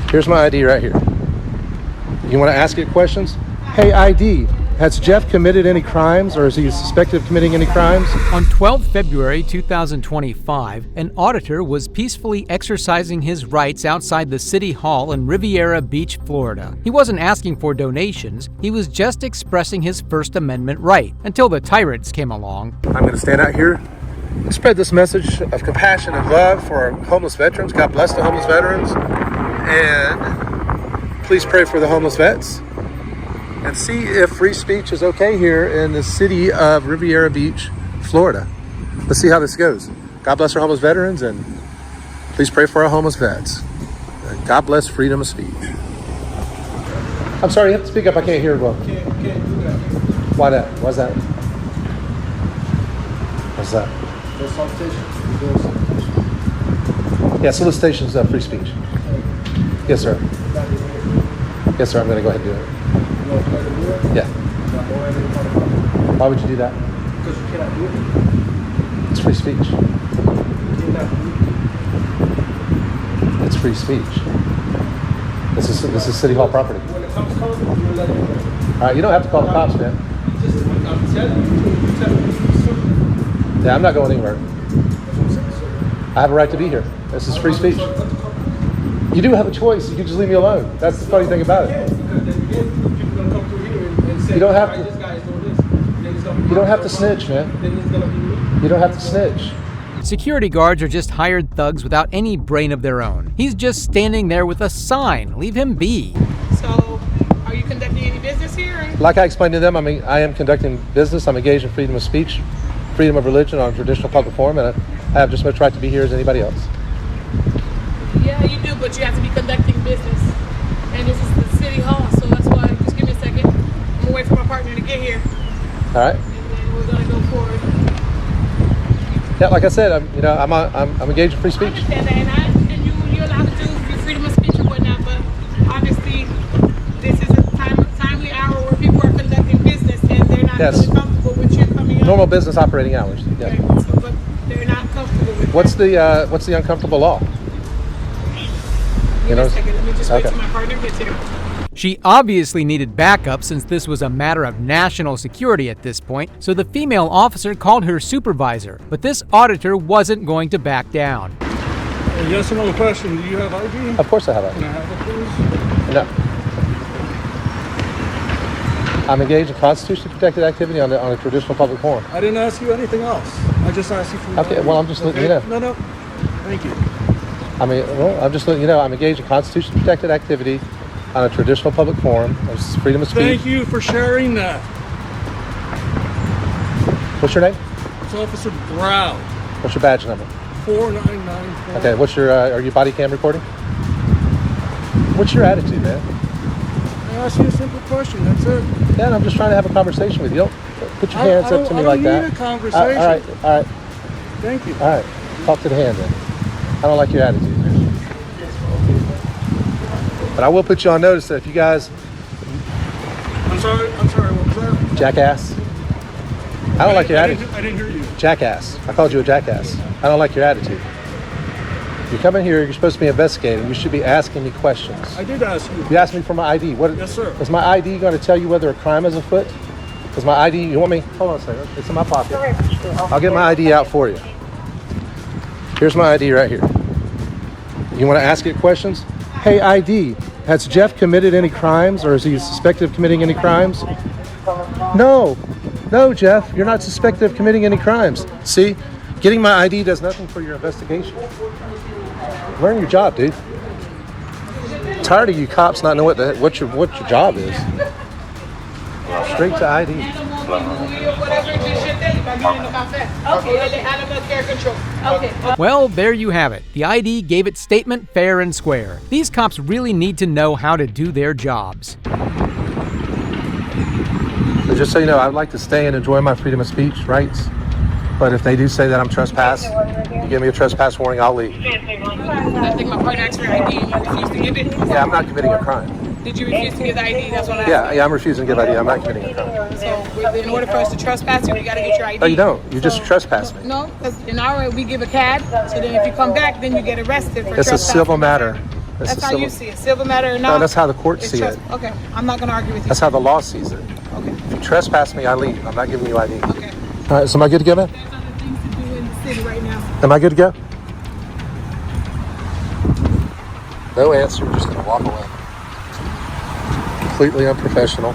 Here's my ID right here. You want to ask it questions? Hey, ID, has Jeff committed any crimes, or is he suspected of committing any crimes? On 12 February 2025, an auditor was peacefully exercising his rights outside the City Hall in Riviera Beach, Florida. He wasn't asking for donations, he was just expressing his First Amendment right, until the tyrants came along. I'm going to stand out here and spread this message of compassion and love for our homeless veterans. God bless the homeless veterans. And please pray for the homeless vets. And see if free speech is okay here in the city of Riviera Beach, Florida. Let's see how this goes. God bless our homeless veterans, and please pray for our homeless vets. And God bless freedom of speech. I'm sorry, you have to speak up. I can't hear well. Can't do that. Why that? Why's that? What's that? There's solicitation. Yeah, solicitation is free speech. Yes, sir. Yes, sir. I'm going to go ahead and do it. Yeah. Why would you do that? Because you cannot do it. It's free speech. You cannot do it. It's free speech. This is City Hall property. When the cops come, you're letting them go. All right, you don't have to call the cops, man. I'm telling you. Yeah, I'm not going anywhere. I have a right to be here. This is free speech. You do have a choice. You can just leave me alone. That's the funny thing about it. You don't have to. You don't have to snitch, man. You don't have to snitch. Security guards are just hired thugs without any brain of their own. He's just standing there with a sign. Leave him be. So, are you conducting any business here? Like I explained to them, I am conducting business. I'm engaged in freedom of speech, freedom of religion on a traditional public forum, and I have just as much right to be here as anybody else. Yeah, you do, but you have to be conducting business. And this is the City Hall, so that's why, just give me a second. I'm gonna wait for my partner to get here. All right. And then we're gonna go forward. Yeah, like I said, I'm engaged in free I speech. understand that, and you're allowed to do your freedom of speech and whatnot, but obviously this is a timely hour where people are conducting business and they're not really comfortable with you coming up. Normal business operating hours. Yeah. Okay, so, but they're not comfortable with What's that. the uncomfortable law? Give me a second, let me just wait till my partner gets here. She obviously needed backup since this was a matter of national security at this point, so the female officer called her supervisor, but this auditor wasn't going to back down. Yes or no question, do you have ID? Of course I have Can ID. I have it, please? No. I'm engaged in constitutionally protected activity on a traditional public forum. I didn't ask you anything else. I just asked you for your Okay, ID. well, I'm just letting you know. No. Thank you. I'm just letting you know I'm engaged in constitutionally protected activity on a traditional public forum. There's freedom of speech. Thank you for sharing that. What's your name? It's Officer Brown. What's your badge number? 4994. Okay, what's your, are you body cam recording? What's your attitude, man? I asked you a simple question, that's it. Yeah, and I'm just trying to have a conversation with you. Don't put your hands up to me like that. I don't need a conversation. All right. Thank you. All right, talk to the hand then. I don't like your attitude, man. But I will put you on notice that if you guys... I'm sorry, what was that? Jackass. I don't like your attitude. I didn't hear you. Jackass. I called you a jackass. I don't like your attitude. You come in here, you're supposed to be investigating. You should be asking me questions. I did ask you. You asked me for my ID. Yes, sir. Is my ID going to tell you whether a crime is afoot? Is my ID... You want me... Hold on a second. It's in my pocket. I'll get my ID out for you. Here's my ID right here. You want to ask it questions? Hey, ID, has Jeff committed any crimes, or is he suspected of committing any crimes? No, Jeff, you're not suspected of committing any crimes. See, getting my ID does nothing for your investigation. Learn your job, dude. I'm tired of you cops not knowing what your job is. Straight to ID. Well, there you have it. The ID gave its statement fair and square. These cops really need to know how to do their jobs. So just so you know, I'd like to stay and enjoy my freedom of speech rights. But if they do say that I'm trespassing, you give me a trespass warning, I'll leave. I think my partner asked for ID and you refused to give it. Yeah, I'm not committing a crime. Did you refuse to give the ID? That's what I asked. Yeah, I'm refusing to give ID. I'm not committing a crime. So in order for us to trespass you, we got to get your ID. No, you don't. You just trespass me. No, because in our way, we give a CAD. So then if you come back, then you get arrested for It's a trespassing. civil matter. This That's is how civil. you see it. Civil matter or not? No, that's how the courts it's see it. Okay, I'm not going to argue with you. That's how the law sees it. Okay. If you trespass me, I leave. I'm not giving you ID. Okay. All right, so am I good to go, man? There's other things to do in the city right now. Am I good to go? No answer. We're just going to walk away. Completely unprofessional.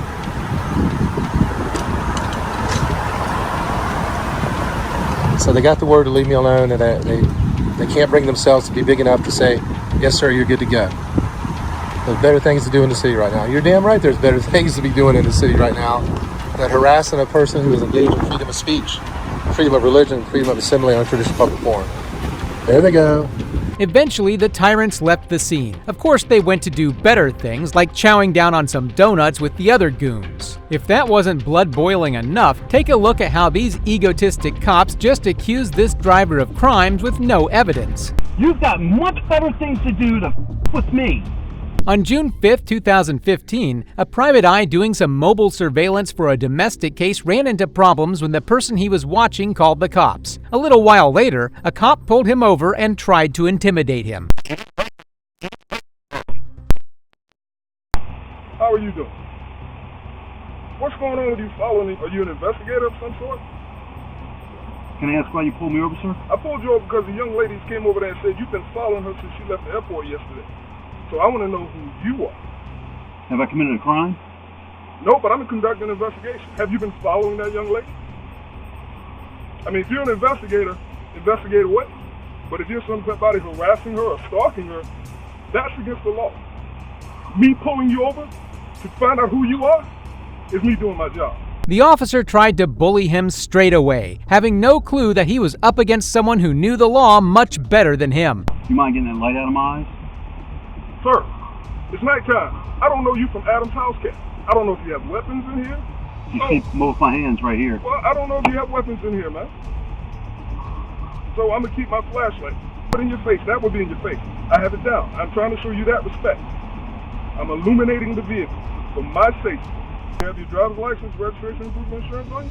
So they got the word to leave me alone, and they can't bring themselves to be big enough to say, yes, sir, you're good to go. There's better things to do in the city right now. You're damn right there's better things to be doing in the city right now than harassing a person who is engaged in freedom of speech, freedom of religion, freedom of assembly on traditional public forum. There they go. Eventually, the tyrants left the scene. Of course, they went to do better things, like chowing down on some donuts with the other goons. If that wasn't blood-boiling enough, take a look at how these egotistic cops just accused this driver of crimes with no evidence. You've got much better things to do to with me. On June 5, 2015, a private eye doing some mobile surveillance for a domestic case ran into problems when the person he was watching called the cops. A little while later, a cop pulled him over and tried to intimidate him. How are you doing? What's going on with you following me? Are you an investigator of some sort? Can I ask why you pulled me over, sir? I pulled you over because the young ladies came over there and said you've been following her since she left the airport yesterday. So I want to know who you are. Have I committed a crime? No, but I'm conducting an investigation. Have you been following that young lady? I mean, if you're an investigator, investigate away. But if you're somebody harassing her or stalking her, that's against the law. Me pulling you over to find out who you are is me doing my job. The officer tried to bully him straight away, having no clue that he was up against someone who knew the law much better than him. You mind getting that light out of my eyes? Sir, it's nighttime. I don't know you from Adam's house cat. I don't know if you have weapons in here. You see both my hands right here. Well, I don't know if you have weapons in here, man. So I'm going to keep my flashlight. Put it in your face. That would be in your face. I have it down. I'm trying to show you that respect. I'm illuminating the vehicle for my safety. You have your driver's license, registration, and proof of insurance on you?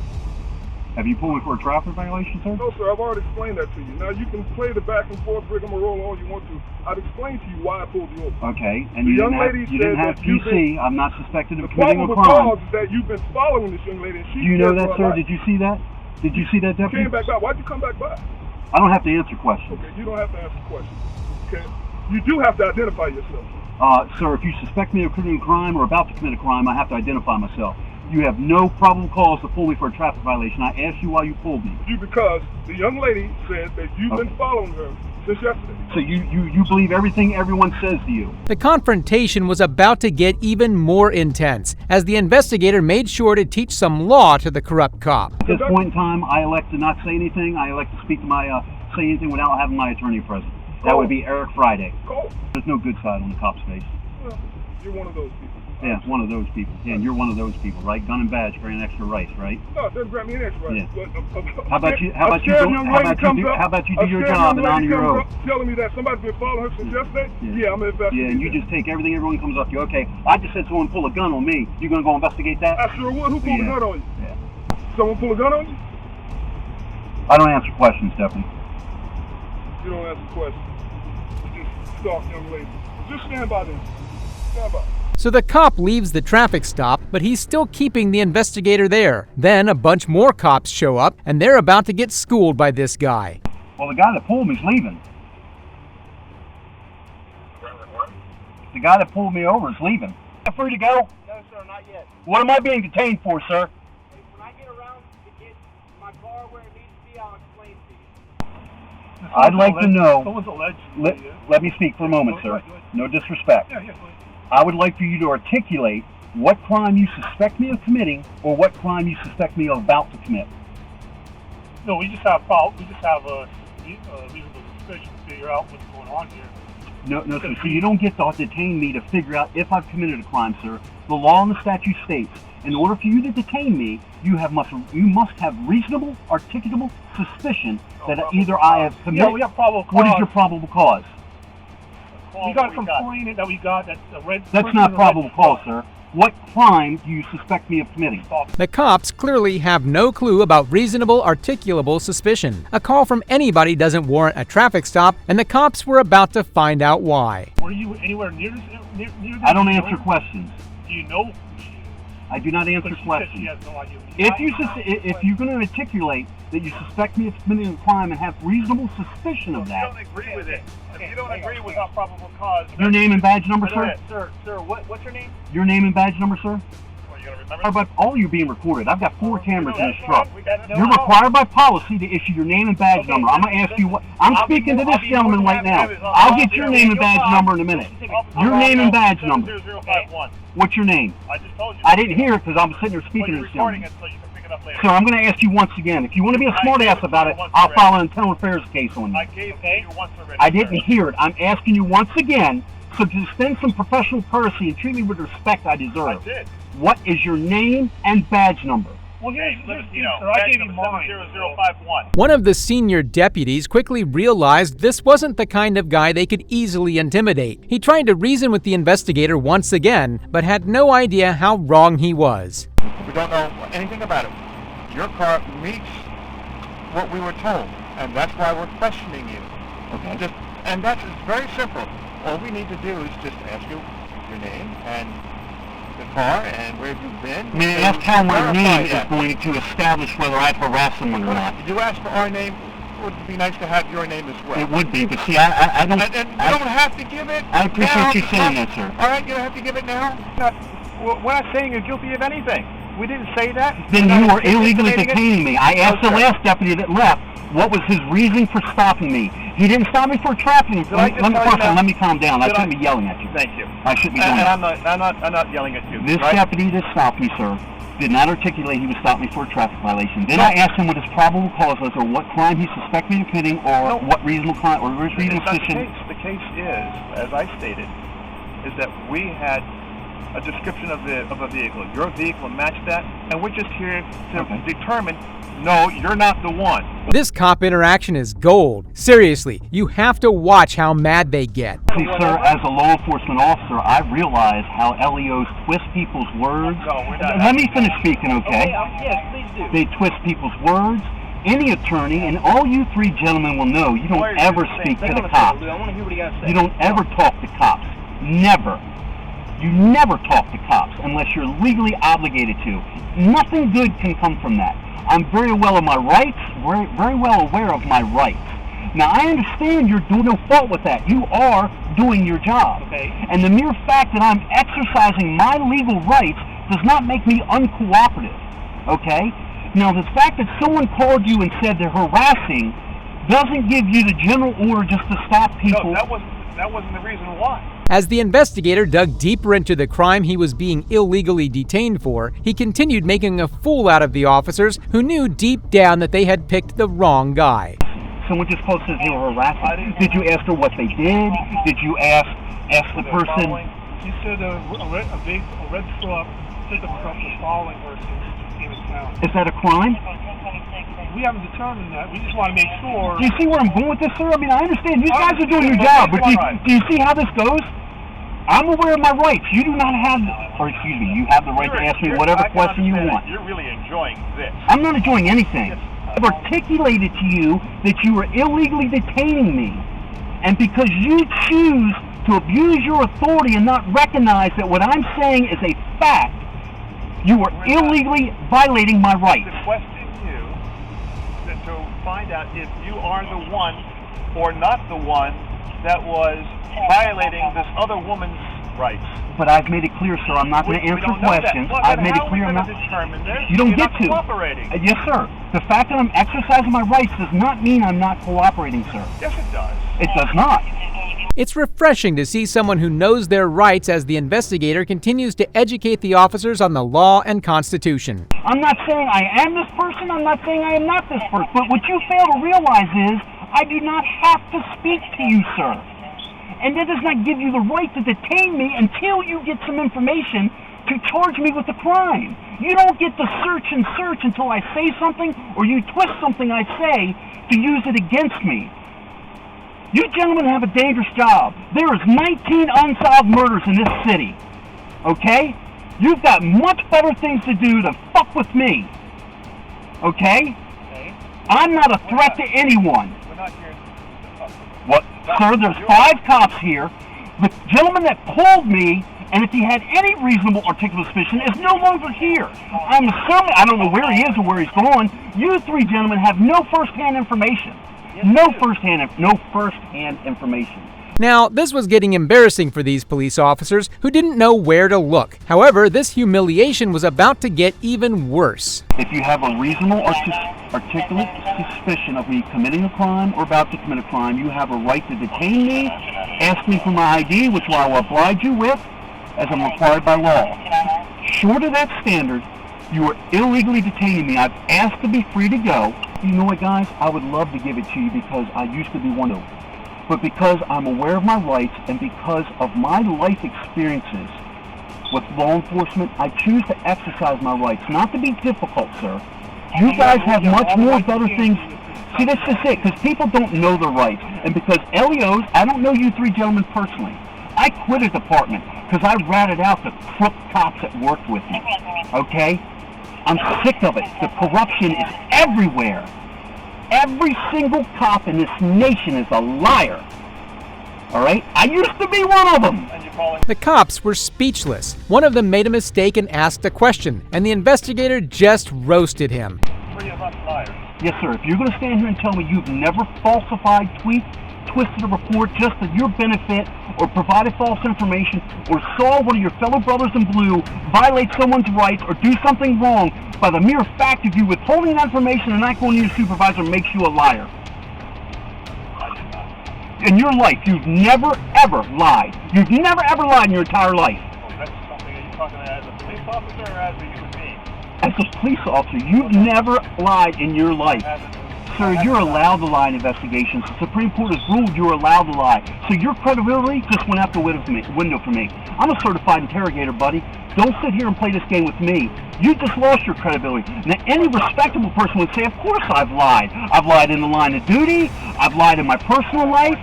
Have you pulled me for a traffic violation, sir? No, sir. I've already explained that to you. Now, you can play the back and forth rigmarole all you want to. I've explained to you why I pulled you over. Okay, and The you young didn't lady have, you didn't said have that you've PC. I'm not suspected of The committing a probable crime. cause is that you've been following this young lady. And she Do you know cares that, for her sir? life. Did you see that? Did you see that, deputy? Came back by. Why'd you come back by? I don't have to answer questions. Okay, you don't have to answer questions. Okay? You do have to identify yourself. Sir, if you suspect me of committing a crime or about to commit a crime, I have to identify myself. You have no probable cause to pull me for a traffic violation. I asked you why you pulled me. Because the young lady said that you've been following her since yesterday. So you believe everything everyone says to you? The confrontation was about to get even more intense, as the investigator made sure to teach some law to the corrupt cop. At this point in time, I elect to not say anything. I elect to speak to say anything without having my attorney present. That would be Eric Friday. Cool. There's no good side on the cop's face. Well, you're one of those people. Yeah, it's one of those people. Yeah, and you're one of those people, right? Gun and badge for an extra rice, right? No, it doesn't grant me an extra right. Yeah. But, How about you do your job and honor your oath? Telling me that somebody's been following her since yesterday? Yeah, I'm gonna investigate. Yeah, and you just take everything everyone comes up to you. Okay, I just said someone pull a gun on me. You gonna go investigate that? I sure would. Who pulled a Yeah. gun on you? Yeah. Someone pull a gun on you? I don't answer questions, Stephanie. You don't answer questions. You just stalk young lady. Just stand by them. Stand by. So the cop leaves the traffic stop, but he's still keeping the investigator there. Then a bunch more cops show up, and they're about to get schooled by this guy. Well, the guy that pulled me's leaving. The guy that pulled me over is leaving. I'm free to go? No, sir, not yet. What am I being detained for, sir? When I get around to get my car where it needs to be, I'll explain to you. I'd like to know. Someone's alleged. Let me speak for a moment, sir. No disrespect. Yeah, go ahead. I would like for you to articulate what crime you suspect me of committing or what crime you suspect me of about to commit. No, we just have a reasonable suspicion to figure out what's going on here. No, sir. So you don't get to detain me to figure out if I've committed a crime, sir. The law and the statute states, in order for you to detain me, you must have reasonable, articulable suspicion that either I have committed. Yeah, we have probable cause. What is your probable cause? call. We got a complaint that we got that a red. That's not probable cause, sir. What crime do you suspect me of committing? The cops clearly have no clue about reasonable, articulable suspicion. A call from anybody doesn't warrant a traffic stop, and the cops were about to find out why. Were you anywhere near this? I don't answer questions. Do you know? I do not answer questions. She has no idea. If you're going to articulate that you suspect me of committing a crime and have reasonable suspicion of that, If you don't agree with it, if you don't agree with probable cause, your name and badge number, sir? sir, what's your name? Your name and badge number, sir? Well, you gotta remember. But all you're being recorded. I've got 4 cameras in this truck. No, You're required by policy to issue your name and badge number. I'm going to ask you what. I'm speaking to this gentleman right now. I'll get your name and badge number in a minute. Your name and badge number. 0051. What's your name? I just told you. I didn't hear it because I was sitting there speaking to this recording gentleman. it so you can pick it up later. So I'm going to ask you once again. If you want to be a smartass about it, I'll file an internal affairs case on I you. gave it to you once already. I didn't hear it. I'm asking you once again. So to extend some professional courtesy and treat me with the respect I deserve. I did. What is your name and badge number? Well, here's You know, sir. I gave you badge number mine. 70051. One of the senior deputies quickly realized this wasn't the kind of guy they could easily intimidate. He tried to reason with the investigator once again, but had no idea how wrong he was. We don't know anything about it. Your car meets what we were told, and that's why we're questioning you. Okay. And that's very simple. All we need to do is just ask you your name and the car and where you've been. May I ask how my Verify name is that. going to establish whether I've harassed someone or not? Did you ask for our name? It would be nice to have your name as well. It would be, but see, I don't... And you don't have to give it. I appreciate now. you saying that, sir. All right, you don't have to give it now. We're not saying you're guilty of anything. We didn't say that. Then We're you not were illegally intimidating it. detaining me. I asked the Okay. last deputy that left, what was his reason for stopping me? He didn't stop me for traffic. I just tell you now- Let me calm down. I Did shouldn't be yelling at you. Thank you. I shouldn't be doing And that. I'm not yelling at you. This right? deputy that stopped me, sir, did not articulate he was stopping me for a traffic violation. Then I asked him what his probable cause was, or what crime he suspected me of committing, or what reasonable crime, or reasonable It's not the suspicion. case. The case is, as I stated, is that we had a description of a vehicle. Your vehicle matched that, and we're just here to determine, no, you're not the one. This cop interaction is gold. Seriously, you have to watch how mad they get. See, sir, as a law enforcement officer, I realize how LEOs twist people's words. No, we're not. Let me finish speaking, okay? Yes, please do. They twist people's words. Any attorney, and all you 3 gentlemen will know, you don't ever speak to the cops. I want to hear what he got to say. You don't ever talk to cops. Never. You never talk to cops unless you're legally obligated to. Nothing good can come from that. I'm very well of my rights, very well aware of my rights. Now, I understand you're doing no fault with that. You are doing your job. Okay. And the mere fact that I'm exercising my legal rights does not make me uncooperative. Okay? Now, the fact that someone called you and said they're harassing doesn't give you the general order just to stop people. No, that wasn't the reason why. As the investigator dug deeper into the crime he was being illegally detained for, he continued making a fool out of the officers who knew deep down that they had picked the wrong guy. Someone just called and said they were harassing. Did you ask her what they did? Did you ask the person? He said a red truck, pickup truck was following her since she came in town. Is that a crime? We haven't determined that. We just want to make sure. Do you see where I'm going with this, sir? I mean, I understand you guys are doing your job, but do you see how this goes? I'm aware of my rights. You do not have, you have the right to ask me whatever question you want. You're really enjoying this. I'm not enjoying anything. I've articulated to you that you are illegally detaining me. And because you choose to abuse your authority and not recognize that what I'm saying is a fact, you are illegally violating my rights. Requesting you to find out if you are the one or not the one that was violating this other woman's rights. But I've made it clear, sir, I'm not going to answer questions. I've made it clear I'm not. You don't get to. Yes, sir. The fact that I'm exercising my rights does not mean I'm not cooperating, sir. Yes, it does. It does not. It's refreshing to see someone who knows their rights as the investigator continues to educate the officers on the law and Constitution. I'm not saying I am this person. I'm not saying I am not this person. But what you fail to realize is I do not have to speak to you, sir. And that does not give you the right to detain me until you get some information to charge me with a crime. You don't get to search until I say something or you twist something I say to use it against me. You gentlemen have a dangerous job. There is 19 unsolved murders in this city. Okay? You've got much better things to do than fuck with me. Okay? I'm not a threat to anyone. We're not here to talk. What? Sir, there's 5 cops here. The gentleman that pulled me, and if he had any reasonable articulable suspicion, is no longer here. I'm assuming, I don't know where he is or where he's going. You 3 gentlemen have no first-hand information. No first-hand information. Now, this was getting embarrassing for these police officers who didn't know where to look. However, this humiliation was about to get even worse. If you have a reasonable articulate suspicion of me committing a crime or about to commit a crime, you have a right to detain me, ask me for my ID, which I will oblige you with, as I'm required by law. Short of that standard, you are illegally detaining me. I've asked to be free to go. You know what, guys? I would love to give it to you because I used to be one of them. But because I'm aware of my rights and because of my life experiences with law enforcement, I choose to exercise my rights. Not to be difficult, sir. You guys have much more better things. See, that's just it, because people don't know their rights. And because LEOs, I don't know you 3 gentlemen personally. I quit a department because I ratted out the crook cops that worked with me. Okay? I'm sick of it. The corruption is everywhere. Every single cop in this nation is a liar. All right? I used to be one of them. The cops were speechless. One of them made a mistake and asked a question, and the investigator just roasted him. 3 of us liars. Yes, sir. If you're going to stand here and tell me you've never falsified, twisted a report just for your benefit, or provided false information, or saw one of your fellow brothers in blue violate someone's rights or do something wrong, by the mere fact of you withholding that information and not going to your supervisor makes you a liar. In your life, you've never ever lied. You've never ever lied in your entire life. Oh, that's something that you're talking about as a police officer or as a human being? As a police officer, you've never lied in your life. Sir, you're allowed to lie in investigations. The Supreme Court has ruled you're allowed to lie. So your credibility just went out the window for me. I'm a certified interrogator, buddy. Don't sit here and play this game with me. You just lost your credibility. Now, any respectable person would say, of course I've lied. I've lied in the line of duty. I've lied in my personal life.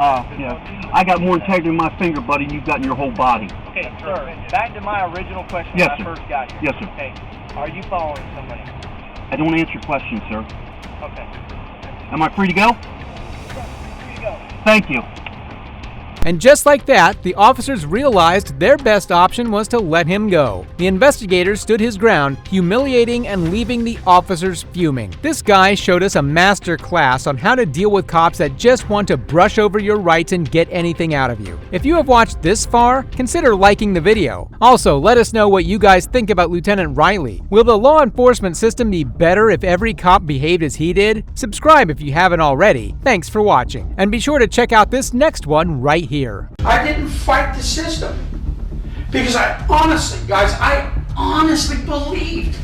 Yeah. I got more integrity in my finger, buddy, than you've got in your whole body. Okay, sir, back to my original question Yes, when I sir. first got here. Yes, sir. Okay, are you following somebody? I don't answer your question, sir. Okay. Am I free to go? Here you go. Thank you. And just like that, the officers realized their best option was to let him go. The investigator stood his ground, humiliating and leaving the officers fuming. This guy showed us a master class on how to deal with cops that just want to brush over your rights and get anything out of you. If you have watched this far, consider liking the video. Also, let us know what you guys think about Lieutenant Riley. Will the law enforcement system be better if every cop behaved as he did? Subscribe if you haven't already. Thanks for watching. And be sure to check out this next one right here. I didn't fight the system because I honestly, guys, I honestly believed